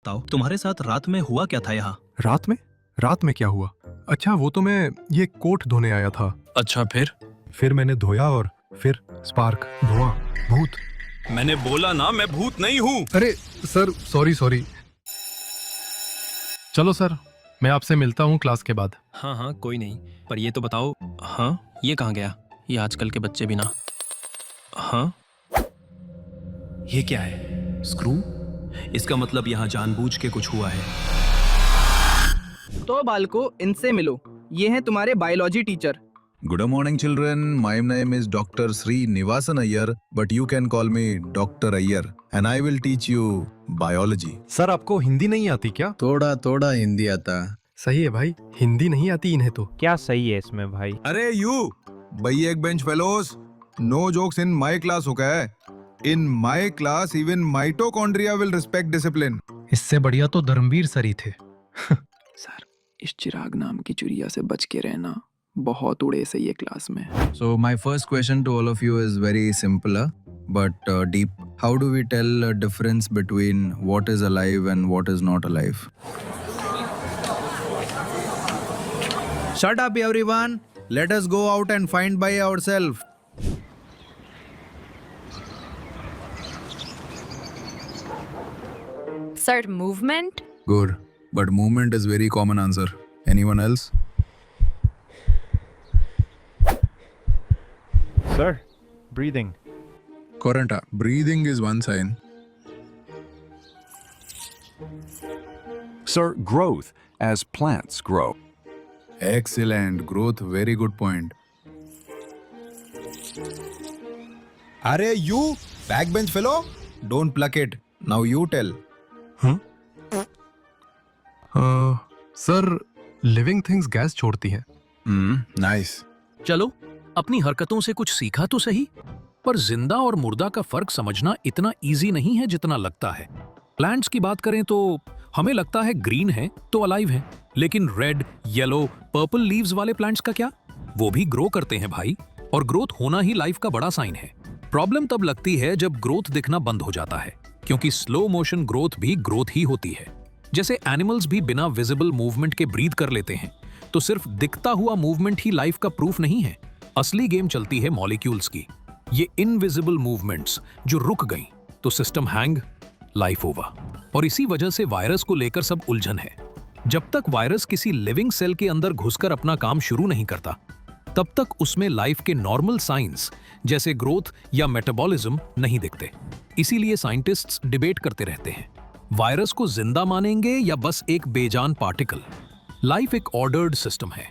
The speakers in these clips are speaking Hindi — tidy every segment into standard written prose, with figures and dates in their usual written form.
बताओ, तुम्हारे साथ रात में हुआ क्या था यहाँ? रात में? रात में क्या हुआ? अच्छा, वो तो मैं ये कोट धोने आया था। अच्छा, फिर मैंने धोया और फिर स्पार्क, धुआं, भूत। मैंने बोला ना, मैं भूत नहीं हूँ। अरे सर, सॉरी। चलो सर, मैं आपसे मिलता हूँ क्लास के बाद। हाँ, कोई नहीं। पर ये तो बताओ, हाँ, ये कहाँ गया? ये आजकल के बच्चे भी ना। हाँ, ये क्या है? स्क्रू? इसका मतलब यहाँ जानबूझ के कुछ हुआ है। तो बालको, इनसे मिलो। ये हैं तुम्हारे biology teacher. Good morning, children. My name is Dr. Sri Nivasan Iyer, but you can call me Dr. Iyer, and I will teach you biology. Sir, आपको हिंदी नहीं आती क्या? थोड़ा थोड़ा हिंदी आता। सही है भाई, हिंदी नहीं आती इन्हें तो। क्या सही है इसमें भाई? अरे you, back bench fellows, no jokes in my class हो गया है। In my class, even mitochondria will respect discipline. इससे बढ़िया तो धर्मवीर सर ही थे। सर, इस चिराग नाम की चिड़िया से बच के रहना। बहुत उड़े से ये क्लास में। So my first question to all of you is very simple, but deep. How do we tell a difference between what is alive and what is not alive? Shut up, everyone. Let us go out and find by ourselves. Sir, movement? Good, but movement is very common answer. Anyone else? Sir, breathing. Correct. Breathing is one sign. Sir, growth, as plants grow. Excellent. Growth. Very good point. Are you backbench fellow? Don't pluck it. Now you tell. Sir, living things gas छोड़ती हैं। Nice. चलो, अपनी हरकतों से कुछ सीखा तो सही। पर जिंदा और मुर्दा का फर्क समझना इतना इजी नहीं है जितना लगता है। प्लांट्स की बात करें तो हमें लगता है ग्रीन है तो अलाइव है, लेकिन रेड, येलो, पर्पल लीव्स वाले प्लांट्स का क्या? वो भी ग्रो करते हैं भाई, और ग्रोथ होना ही लाइफ का बड़ा साइन है। प्रॉब्लम तब लगती है जब ग्रोथ दिखना बंद हो जाता है, क्योंकि स्लो मोशन ग्रोथ भी ग्रोथ ही होती है। जैसे एनिमल्स भी बिना विजिबल मूवमेंट के ब्रीथ कर लेते हैं, तो सिर्फ दिखता हुआ मूवमेंट ही लाइफ का प्रूफ नहीं है। असली गेम चलती है मॉलिक्यूल्स की। ये इनविजिबल मूवमेंट्स जो रुक गई तो सिस्टम हैंग, लाइफ ओवर। और इसी वजह से वायरस को लेकर सब उलझन है। जब तक वायरस किसी लिविंग सेल के अंदर घुसकर अपना काम शुरू नहीं करता, तब तक उसमें लाइफ के नॉर्मल साइंस जैसे ग्रोथ या मेटाबॉलिज्म नहीं दिखते। इसीलिए साइंटिस्ट्स डिबेट करते रहते हैं, वायरस को जिंदा मानेंगे या बस एक बेजान पार्टिकल। लाइफ एक ऑर्डर्ड सिस्टम है।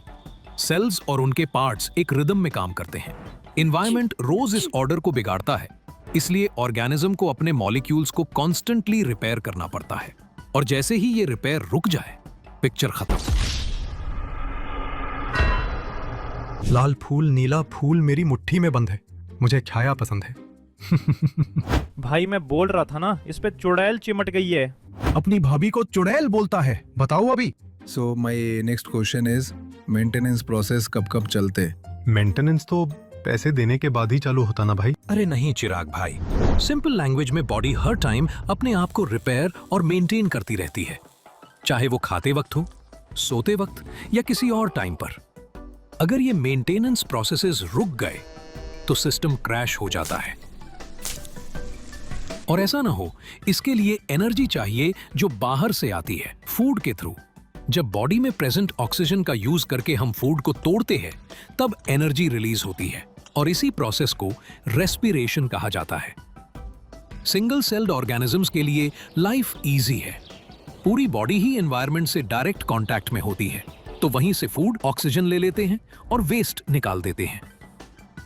सेल्स और उनके पार्ट्स एक रिदम में काम करते हैं। एनवायरनमेंट रोज इस ऑर्डर को बिगाड़ता है, इसलिए ऑर्गेनिज्म को अपने मॉलिक्यूल्स को कॉन्स्टेंटली रिपेयर करना पड़ता है। और जैसे ही ये रिपेयर रुक जाए, पिक्चर खत्म। लाल फूल, नीला फूल मेरी मुट्ठी में बंद है। मुझे छाया पसंद है। भाई मैं बोल रहा था ना, इस पे चुड़ैल चिमट गई है। अपनी भाभी को चुड़ैल बोलता है, बताओ अभी। So my next question is, maintenance process कब चलते? मेंटेनेंस तो पैसे देने के बाद ही चालू होता ना भाई। अरे नहीं चिराग भाई, सिंपल लैंग्वेज में बॉडी हर टाइम अपने आप को रिपेयर और मेंटेन करती रहती है, चाहे वो खाते वक्त हो, सोते वक्त या किसी और टाइम पर। अगर ये मेंटेनेंस प्रोसेसेस रुक गए तो सिस्टम क्रैश हो जाता है। और ऐसा ना हो, इसके लिए एनर्जी चाहिए जो बाहर से आती है, फूड के थ्रू। जब बॉडी में प्रेजेंट ऑक्सीजन का यूज करके हम फूड को तोड़ते हैं, तब एनर्जी रिलीज होती है, और इसी प्रोसेस को रेस्पिरेशन कहा जाता है। सिंगल सेल्ड ऑर्गेनिजम्स के लिए लाइफ इजी है। पूरी बॉडी ही एनवायरनमेंट से डायरेक्ट कांटेक्ट में होती है, तो वहीं से फूड ऑक्सीजन ले लेते हैं और वेस्ट निकाल देते हैं।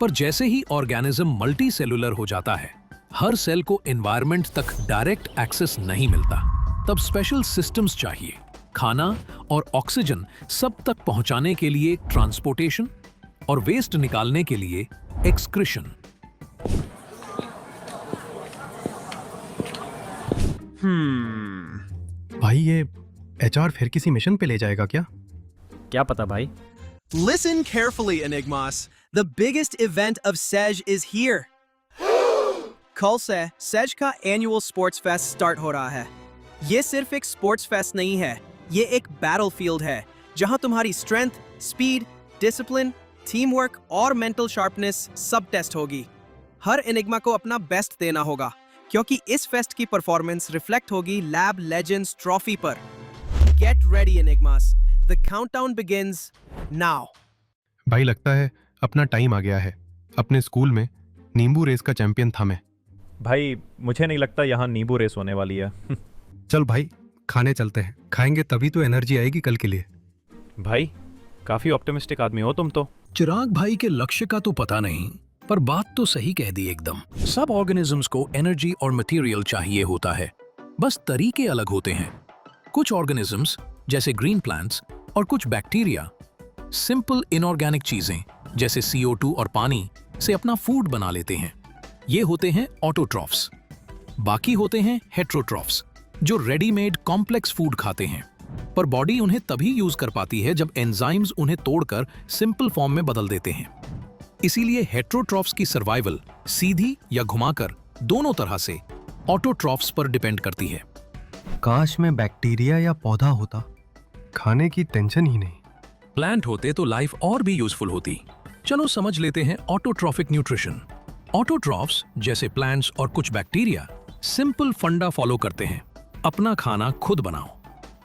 पर जैसे ही ऑर्गेनिज्म मल्टी सेलुलर हो जाता है, हर सेल को एनवायरनमेंट तक डायरेक्ट एक्सेस नहीं मिलता। तब स्पेशल सिस्टम्स चाहिए, खाना और ऑक्सीजन सब तक पहुंचाने के लिए ट्रांसपोर्टेशन, और वेस्ट निकालने के लिए एक्सक्रीशन। भाई ये एचआर फिर किसी मिशन पे ले जाएगा क्या? क्या पता भाई। Listen carefully, Enigmas. The biggest event of SEJ is here. कल से SEJ का annual sports fest start हो रहा है. ये सिर्फ एक स्पोर्ट्स फेस्ट नहीं है, ये एक बैटलफील्ड है जहां तुम्हारी strength, speed, discipline, team work और मेंटल शार्पनेस सब टेस्ट होगी। हर एनिग्मा को अपना बेस्ट देना होगा क्योंकि इस फेस्ट की परफॉर्मेंस रिफ्लेक्ट होगी लैब लेजेंड्स ट्रॉफी पर। Get ready enigmas, the countdown begins now. भाई लगता है अपना टाइम आ गया है। अपने स्कूल में नींबू रेस का चैंपियन था मैं। भाई मुझे नहीं लगता यहाँ नींबू रेस होने वाली है। चल भाई खाने चलते हैं, खाएंगे तभी तो एनर्जी आएगी कल के लिए। भाई काफी ऑप्टिमिस्टिक आदमी हो तुम तो। चिराग भाई के लक्ष्य का तो पता नहीं, पर बात तो सही कह दी एकदम। सब ऑर्गेनिजम्स को एनर्जी और मटेरियल चाहिए होता है, बस तरीके अलग होते हैं। कुछ ऑर्गेनिजम्स जैसे ग्रीन प्लांट्स और कुछ बैक्टीरिया सिंपल इनऑर्गेनिक चीजें जैसे CO2 और पानी से अपना फूड बना लेते हैं। ये होते हैं ऑटोट्रॉफ्स। बाकी होते हैं हेट्रोट्रॉफ्स जो रेडीमेड कॉम्प्लेक्स फूड खाते हैं, पर बॉडी उन्हें तभी यूज कर पाती है जब एंजाइम्स उन्हें तोड़कर सिंपल फॉर्म में बदल देते हैं। इसीलिए हेट्रोट्रॉफ्स की सर्वाइवल सीधी या घुमाकर दोनों तरह से ऑटोट्रॉफ्स पर डिपेंड करती है। काश में बैक्टीरिया या पौधा होता, खाने की टेंशन ही नहीं। प्लांट होते तो लाइफ और भी यूजफुल होती। चलो समझ लेते हैं ऑटोट्रॉफिक न्यूट्रिशन। ऑटोट्रॉफ्स जैसे प्लांट्स और कुछ बैक्टीरिया सिंपल फंडा फॉलो करते हैं, अपना खाना खुद बनाओ।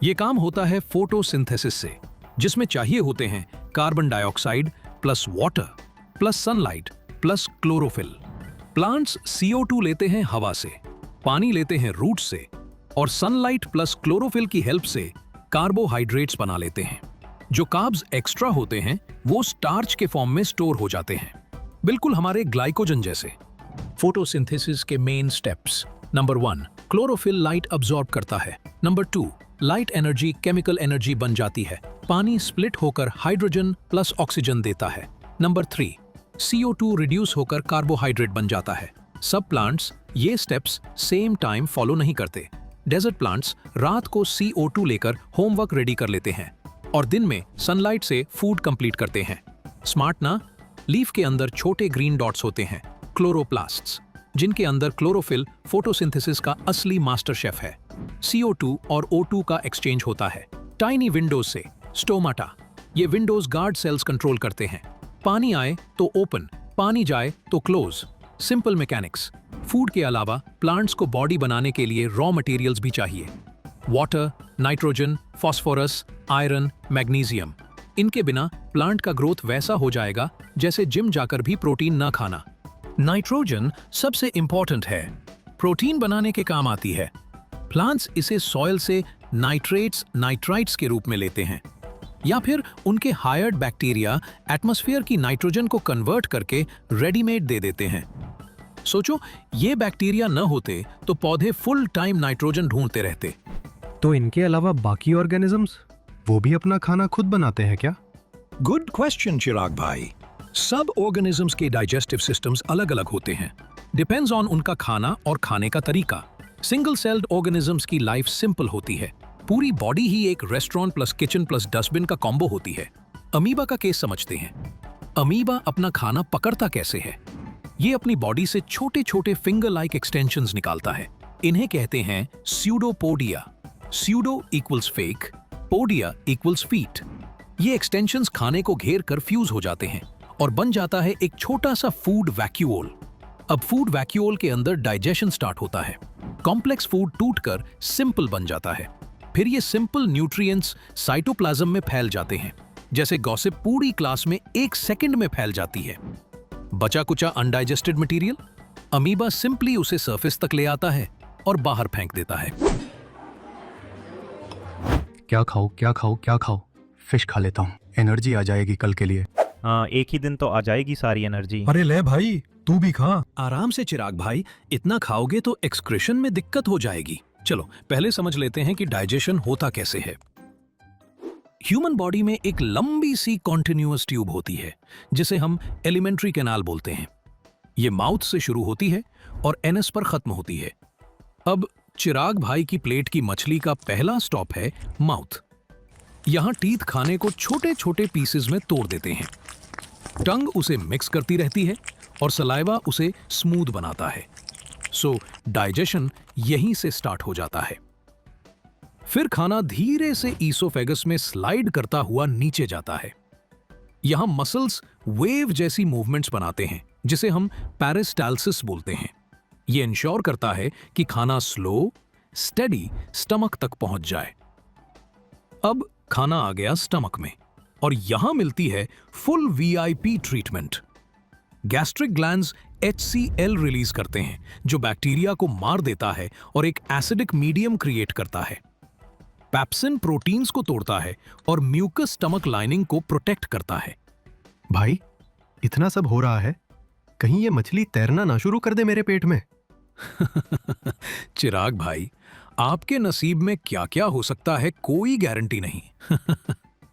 ये काम होता है फोटोसिंथेसिस से, जिसमें चाहिए होते हैं carbon dioxide plus water plus sunlight plus chlorophyll. Plants CO2 लेते हैं हवा से, पानी लेते हैं रूट से और सनलाइट प्लस क्लोरोफिल की हेल्प से कार्बोहाइड्रेट्स बना लेते हैं। जो कार्ब्स एक्स्ट्रा होते हैं वो स्टार्च के फॉर्म में स्टोर हो जाते हैं, बिल्कुल हमारे ग्लाइकोजन जैसे। फोटोसिंथेसिस के main steps. Number 1, chlorophyll light absorb करता है। Number 2, light energy chemical energy बन जाती है। पानी स्प्लिट होकर हाइड्रोजन प्लस ऑक्सीजन देता है। नंबर 3, CO2 रिड्यूस होकर कार्बोहाइड्रेट बन जाता है। सब प्लांट्स ये स्टेप्स सेम टाइम फॉलो नहीं करते। डेजर्ट प्लांट्स रात को CO2 लेकर होमवर्क रेडी कर लेते हैं और दिन में सनलाइट से फूड कंप्लीट करते हैं। स्मार्ट ना? लीफ के अंदर छोटे ग्रीन डॉट्स होते हैं, क्लोरोप्लास्ट्स, जिनके अंदर क्लोरोफिल फोटोसिंथेसिस का असली मास्टर शेफ है। CO2 और O2 का एक्सचेंज होता है टाइनी विंडोज से। स्टोमाटा, ये विंडोज गार्ड सेल्स कंट्रोल करते हैं। पानी आए तो ओपन, पानी जाए तो क्लोज। Simple mechanics. फूड के अलावा प्लांट्स को बॉडी बनाने के लिए रॉ मटेरियल्स भी चाहिए। Water, nitrogen, phosphorus, iron, magnesium. इनके बिना प्लांट का ग्रोथ वैसा हो जाएगा जैसे जिम जाकर भी प्रोटीन न खाना। नाइट्रोजन सबसे इंपॉर्टेंट है, प्रोटीन बनाने के काम आती है। प्लांट्स इसे सॉइल से नाइट्रेट्स, नाइट्राइट्स के रूप में लेते हैं या फिर उनके हायर्ड बैक्टीरिया एटमॉस्फेयर की नाइट्रोजन को कन्वर्ट करके रेडीमेड दे देते हैं। सोचो, ये बैक्टीरिया न होते तो पौधे फुल टाइम नाइट्रोजन ढूंढते रहते। तो इनके अलावा बाकी ऑर्गेनिजम्स वो भी अपना खाना खुद बनाते हैं क्या? गुड क्वेश्चन चिराग भाई। सब ऑर्गेनिजम्स के डाइजेस्टिव सिस्टम्स अलग अलग होते हैं, डिपेंड्स ऑन उनका खाना और खाने का तरीका। सिंगल सेल्ड ऑर्गेनिजम्स की लाइफ सिंपल होती है, पूरी बॉडी ही एक restaurant plus kitchen plus dustbin का कॉम्बो होती है। अमीबा का केस समझते हैं। अमीबा अपना खाना पकड़ता कैसे है? ये अपनी बॉडी से छोटे छोटे फिंगर लाइक एक्सटेंशंस निकालता है, इन्हें कहते हैं pseudopodia. Pseudo equals fake, podia equals feet. ये एक्सटेंशंस खाने को घेर कर फ्यूज हो जाते हैं और बन जाता है एक छोटा सा फूड वैक्यूओल। अब फूड वैक्यूओल के अंदर डाइजेशन स्टार्ट होता है, कॉम्प्लेक्स फूड टूटकर सिंपल बन जाता है। फिर ये सिंपल न्यूट्रिएंट्स साइटोप्लाज्म में फैल जाते हैं, जैसे गॉसिप पूरी क्लास में 1 सेकंड में फैल जाती है। बचा कुचा अनडाइजेस्टेड मटेरियल अमीबा सिंपली उसे सरफेस तक ले आता है और बाहर फेंक देता है। क्या खाओ क्या खाओ क्या खाओ? फिश खा लेता हूँ, एनर्जी आ जाएगी कल के लिए। हाँ, एक ही दिन तो आ जाएगी सारी एनर्जी। अरे ले भाई, तू भी खा। आराम से चिराग भाई, इतना खाओगे तो एक्सक्रीशन में दिक्कत हो जाएगी। चलो पहले समझ लेते हैं कि डाइजेशन होता कैसे है। ह्यूमन बॉडी में एक लंबी सी कॉन्टिन्यूअस ट्यूब होती है जिसे हम एलिमेंट्री कैनाल बोलते हैं। ये माउथ से शुरू होती है और एनस पर खत्म होती है। अब चिराग भाई की प्लेट की मछली का पहला स्टॉप है माउथ। यहां टीथ खाने को छोटे छोटे पीसेस में तोड़ देते हैं। टंग उसे मिक्स करती रहती है और सलाइवा उसे स्मूथ बनाता है। सो डाइजेशन यहीं से स्टार्ट हो जाता है। फिर खाना धीरे से ईसोफेगस में स्लाइड करता हुआ नीचे जाता है। यहां मसल्स वेव जैसी मूवमेंट्स बनाते हैं जिसे हम पेरिस्टाल्सिस बोलते हैं। यह इंश्योर करता है कि खाना स्लो स्टेडी स्टमक तक पहुंच जाए। अब खाना आ गया स्टमक में और यहां मिलती है full VIP treatment. Gastric glands HCl release करते हैं जो बैक्टीरिया को मार देता है और एक एसिडिक मीडियम क्रिएट करता है। पेप्सिन प्रोटीन्स को तोड़ता है और म्यूकस स्टमक लाइनिंग को प्रोटेक्ट करता है। भाई, इतना सब हो रहा है, कहीं ये मछली तैरना ना शुरू कर दे मेरे पेट में। चिराग भाई, आपके नसीब में क्या क्या हो सकता है कोई गारंटी नहीं।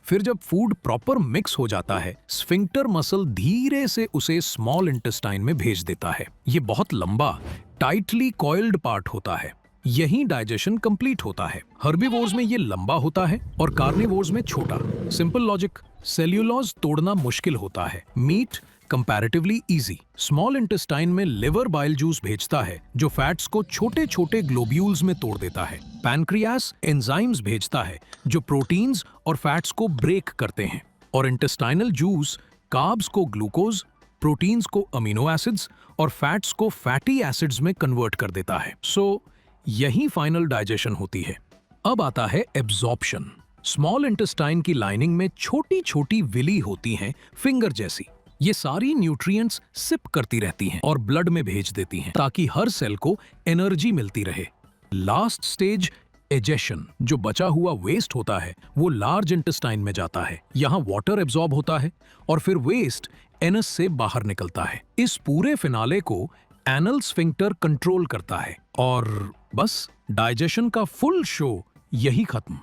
फिर जब फूड प्रॉपर मिक्स हो जाता है, स्फिंक्टर मसल धीरे से उसे स्मॉल इंटेस्टाइन में भेज देता है। ये बहुत लंबा टाइटली कॉइल्ड पार्ट होता है। यहीं डाइजेशन कंप्लीट होता है। हर्बीवोर्स में ये लंबा होता है और कार्निवोर्स में छोटा। सिंपल लॉजिक, सेल्यूलोज तोड़ना मुश्किल होता है, meat comparatively easy. Small intestine में लिवर बाइल जूस भेजता है जो फैट्स को छोटे छोटे ग्लोब्यूल्स में तोड़ देता है। पैनक्रियास एंजाइम्स भेजता है जो प्रोटीन्स और फैट्स को ब्रेक करते हैं। और इंटेस्टाइनल जूस कार्ब्स को ग्लूकोज, प्रोटीन्स को अमीनो एसिड्स और फैट्स को फैटी एसिड्स में कन्वर्ट कर देता है। सो यही फाइनल डाइजेशन होती है। अब आता है एब्जॉर्प्शन। स्मॉल इंटेस्टाइन की लाइनिंग में छोटी छोटी विली होती हैं, फिंगर जैसी। ये सारी न्यूट्रिएंट्स सिप करती रहती हैं और ब्लड में भेज देती हैं ताकि हर सेल को एनर्जी मिलती रहे। लास्ट स्टेज एजेशन, जो बचा हुआ वेस्ट होता है वो लार्ज इंटेस्टाइन में जाता है। यहाँ वाटर एब्जॉर्ब होता है और फिर वेस्ट एनस से बाहर निकलता है। इस पूरे फिनाले को एनल स्फिंक्टर कंट्रोल करता है और बस डाइजेशन का फुल शो यही खत्म।